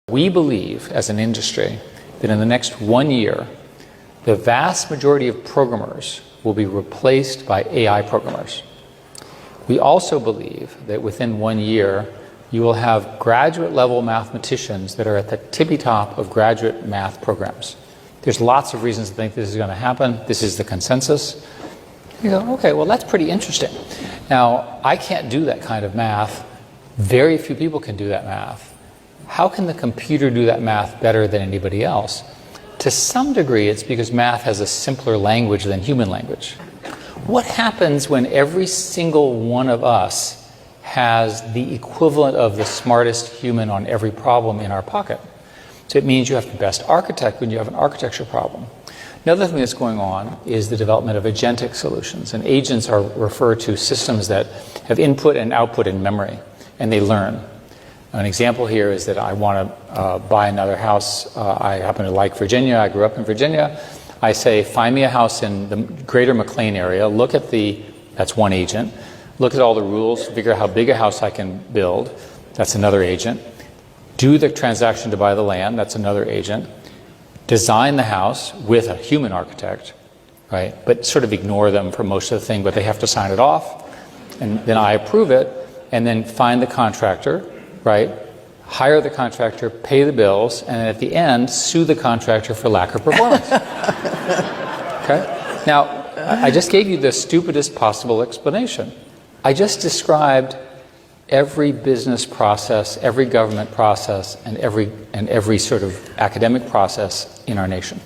We believe, as an industry, that in the next 1 year, the vast majority of programmers will be replaced by AI programmers. We also believe that within 1 year, you will have graduate-level mathematicians that are at the tippy-top of graduate math programs. There's lots of reasons to think this is going to happen. This is the consensus. You go, okay, well, that's pretty interesting. Now, I can't do that kind of math. Very few people can do that math. How can the computer do that math better than anybody else? To some degree, it's because math has a simpler language than human language. What happens when every single one of us has the equivalent of the smartest human on every problem in our pocket? So it means you have the best architect when you have an architecture problem. Another thing that's going on is the development of agentic solutions. And agents are referred to systems that have input and output in memory, and they learn. An example here is that I want to buy another house. I happen to like Virginia. I grew up in Virginia. I say, find me a house in the greater McLean area. Look at that's one agent. Look at all the rules, figure out how big a house I can build. That's another agent. Do the transaction to buy the land. That's another agent. Design the house with a human architect, right? But sort of ignore them for most of the thing, but they have to sign it off. And then I approve it, and then find the contractor, right? Hire the contractor, pay the bills, and at the end, sue the contractor for lack of performance. Okay? Now, I just gave you the stupidest possible explanation. I just described every business process, every government process, and every sort of academic process in our nation.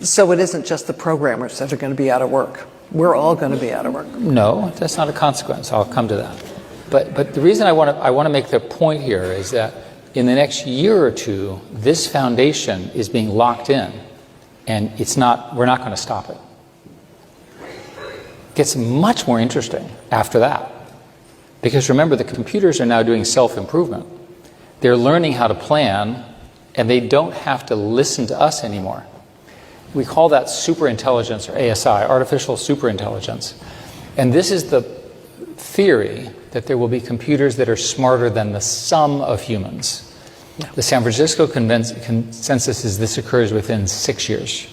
So it isn't just the programmers that are going to be out of work. We're all going to be out of work. No, that's not a consequence. I'll come to that. But the reason I want to make the point here is that in the next year or two, this foundation is being locked in, and we're not going to stop it. It gets much more interesting after that. Because remember, the computers are now doing self-improvement. They're learning how to plan, and they don't have to listen to us anymore. We call that superintelligence, or ASI, artificial superintelligence. And this is the theory that there will be computers that are smarter than the sum of humans. The San Francisco consensus is this occurs within 6 years.